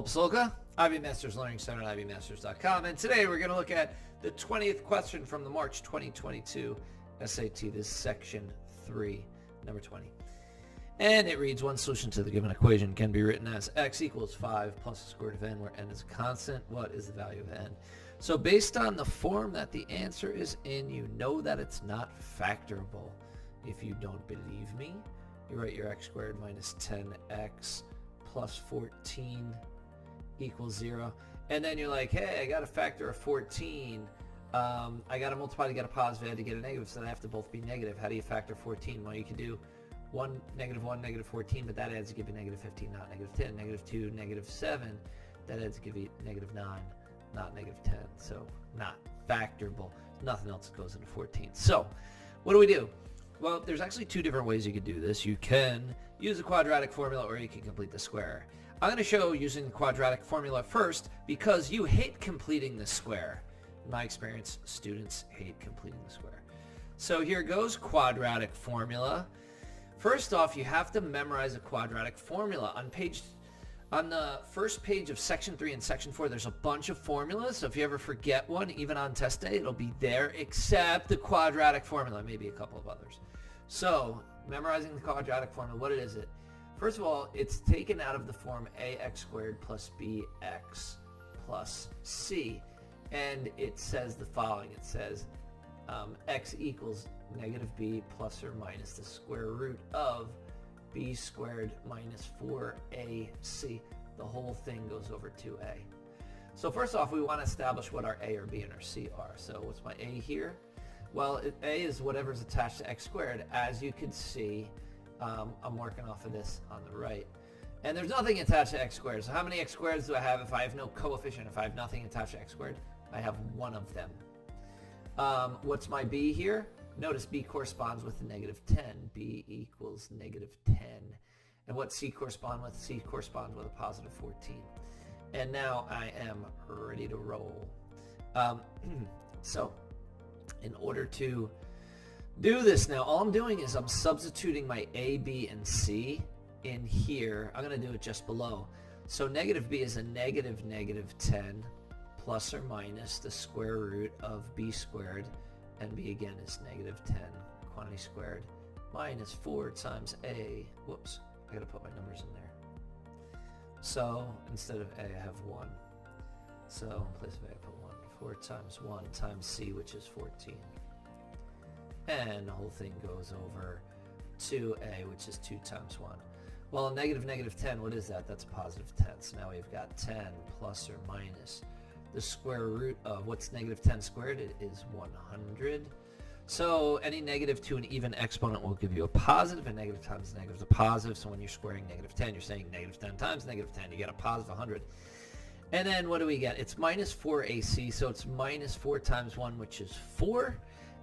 Paul Pasolka, IB Masters Learning Center at ibmasters.com, and today we're going to look at the 20th question from the March 2022 SAT. This is section 3, number 20. And it reads, one solution to the given equation can be written as x equals 5 plus the square root of n, where n is a constant. What is the value of n? So based on the form that the answer is in, you know that it's not factorable. If you don't believe me, you write your x squared minus 10x plus 14 equals 0. And then you're like, hey, I got a factor of 14. I got to multiply to get a positive, I had to get a negative, so they have to both be negative. How do you factor 14? Well, you can do 1, negative 14, but that adds to give you negative 15, not negative 10. Negative 2, negative 7, that adds to give you negative 9, not negative 10. So not factorable. Nothing else goes into 14. So what do? Well, there's actually two different ways you could do this. You can use the quadratic formula, or you can complete the square. I'm going to show using the quadratic formula first because you hate completing the square. In my experience, students hate completing the square. So here goes quadratic formula. First off, you have to memorize a quadratic formula. On the first page of section 3 and section 4, there's a bunch of formulas. So if you ever forget one, even on test day, it'll be there, except the quadratic formula, maybe a couple of others. So memorizing the quadratic formula, what is it? First of all, it's taken out of the form ax squared plus bx plus c. And it says the following. It says x equals negative b plus or minus the square root of b squared minus 4ac. The whole thing goes over 2a. So first off, we want to establish what our a or b and our c are. So what's my a here? Well, a is whatever's attached to x squared. As you can see, I'm working off of this on the right. And there's nothing attached to x squared. So how many x squareds do I have if I have no coefficient? If I have nothing attached to x squared, I have one of them. What's my b here? Notice b corresponds with negative 10. b equals negative 10. And what c correspond with? C corresponds with a positive 14. And now I am ready to roll. So in order to do this now, all I'm doing is I'm substituting my a, b, and c in here. I'm going to do it just below. So negative b is a negative 10 plus or minus the square root of b squared, and b again is negative 10 quantity squared minus 4 times a. Whoops, I gotta put my numbers in there. So instead of a, I have 1. So in place of a, I put 1. 4 times 1 times c, which is 14. And the whole thing goes over 2a, which is 2 times 1. Well, a negative 10, what is that? That's a positive 10. So now we've got 10 plus or minus the square root of what's negative 10 squared? It is 100. So any negative to an even exponent will give you a positive, and negative times negative is a positive. So when you're squaring negative 10, you're saying negative 10 times negative 10. You get a positive 100. And then what do we get? It's minus 4ac, so it's minus 4 times 1, which is 4.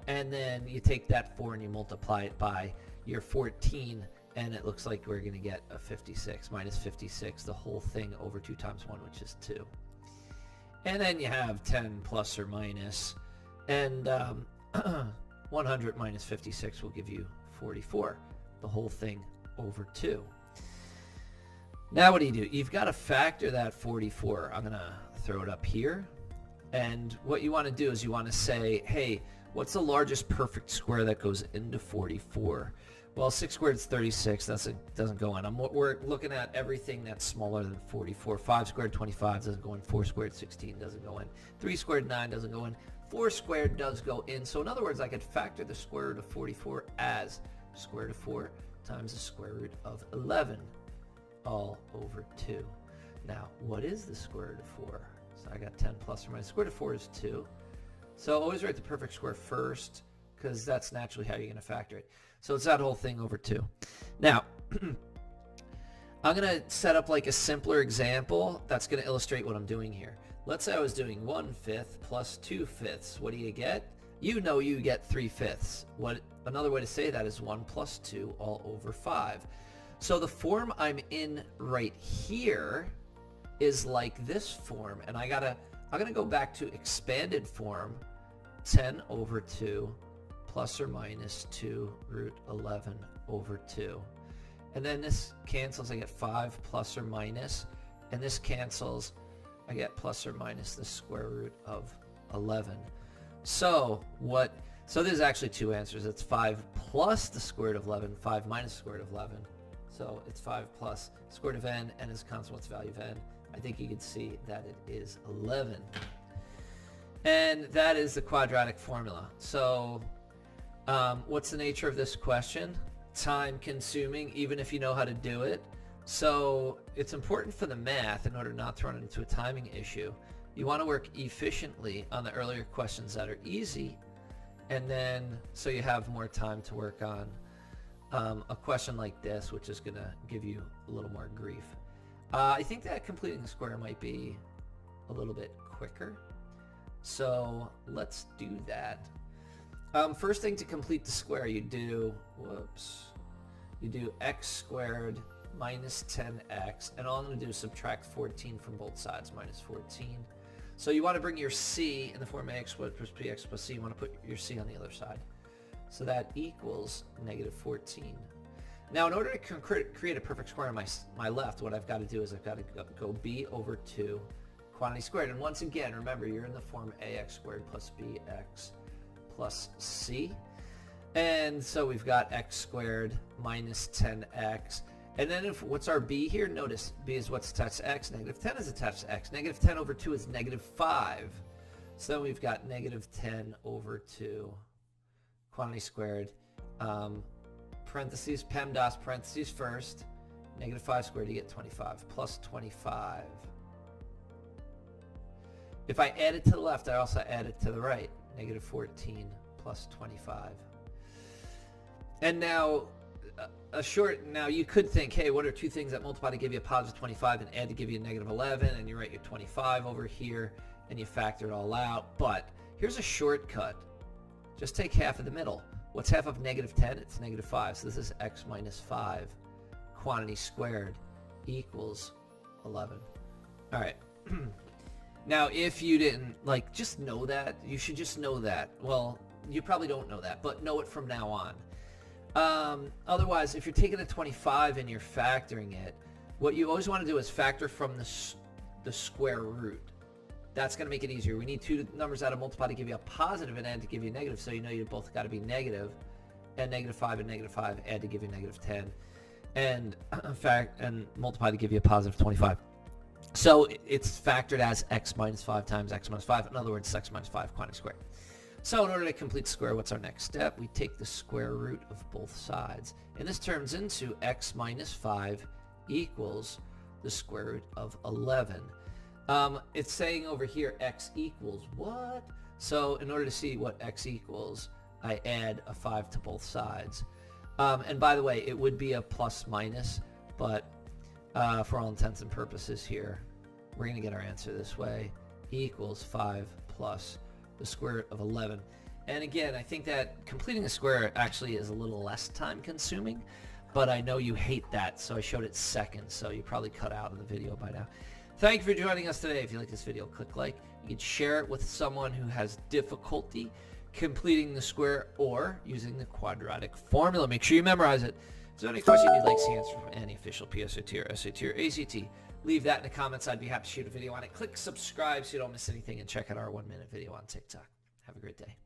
And then you take that 4 and you multiply it by your 14, and it looks like we're going to get a 56, minus 56, the whole thing over 2 times 1, which is 2. And then you have 10 plus or minus, and 100 minus 56 will give you 44, the whole thing over 2. Now what do? You've got to factor that 44. I'm going to throw it up here. And what you want to do is you want to say, hey, what's the largest perfect square that goes into 44? Well, 6 squared is 36. That doesn't go in. We're looking at everything that's smaller than 44. 5 squared, 25 doesn't go in. 4 squared, 16 doesn't go in. 3 squared, 9 doesn't go in. 4 squared does go in. So in other words, I could factor the square root of 44 as square root of 4 times the square root of 11 all over 2. Now, what is the square root of 4? So I got 10 plus or minus. Square root of 4 is 2. So always write the perfect square first, because that's naturally how you're going to factor it. So it's that whole thing over 2. Now, I'm going to set up like a simpler example that's going to illustrate what I'm doing here. Let's say I was doing 1/5 plus 2/5. What do you get? You know you get 3/5. Another way to say that is 1 plus 2 all over 5. So the form I'm in right here is like this form, and I'm going to go back to expanded form, 10 over 2 plus or minus 2 root 11 over 2. And then this cancels. I get 5 plus or minus and this cancels. I get plus or minus the square root of 11. So there's actually two answers. It's 5 plus the square root of 11, 5 minus the square root of 11. So it's 5 plus square root of n, and as a constant, what's the value of n? I think you can see that it is 11. And that is the quadratic formula. So what's the nature of this question? Time consuming, even if you know how to do it. So it's important for the math, in order not to run into a timing issue, you want to work efficiently on the earlier questions that are easy, and then so you have more time to work on a question like this, which is going to give you a little more grief. I think that completing the square might be a little bit quicker. So let's do that. First thing, to complete the square, you do x squared minus 10x, and all I'm going to do is subtract 14 from both sides, minus 14. So you want to bring your c in the form of ax squared plus bx plus c. You want to put your c on the other side. So that equals negative 14. Now, in order to create a perfect square on my left, what I've got to do is I've got to go b over 2 quantity squared. And once again, remember, you're in the form ax squared plus bx plus c. And so we've got x squared minus 10x. And then what's our b here? Notice b is what's attached to x. Negative 10 is attached to x. Negative 10 over 2 is negative 5. So then we've got negative 10 over 2 quantity squared. Parentheses, PEMDAS, parentheses first. Negative 5 squared, you get 25. Plus 25. If I add it to the left, I also add it to the right. Negative 14 plus 25. And now, now you could think, hey, what are two things that multiply to give you a positive 25 and add to give you a negative 11? And you write your 25 over here and you factor it all out. But here's a shortcut. Just take half of the middle. What's half of negative 10? It's negative 5. So this is x minus 5 quantity squared equals 11. All right. Now, if you didn't just know that, you should just know that. Well, you probably don't know that, but know it from now on. Otherwise, if you're taking a 25 and you're factoring it, what you always want to do is factor from the square root. That's going to make it easier. We need two numbers out of multiply to give you a positive and add to give you a negative, so you know you both got to be negative. And negative 5 and negative 5 add to give you negative 10. And and multiply to give you a positive 25. So it's factored as x minus 5 times x minus 5. In other words, x minus 5 quantity squared. So in order to complete the square, what's our next step? We take the square root of both sides. And this turns into x minus 5 equals the square root of 11. It's saying over here x equals what? So in order to see what x equals, I add a 5 to both sides. And by the way, it would be a plus minus, but for all intents and purposes here, we're going to get our answer this way. Equals 5 plus the square root of 11. And again, I think that completing the square actually is a little less time consuming, but I know you hate that, so I showed it second, so you probably cut out of the video by now. Thank you for joining us today. If you like this video, click like. You can share it with someone who has difficulty completing the square or using the quadratic formula. Make sure you memorize it. If there's any question you'd like to see answered from any official PSAT or SAT or ACT, leave that in the comments. I'd be happy to shoot a video on it. Click subscribe so you don't miss anything, and check out our 1-minute video on TikTok. Have a great day.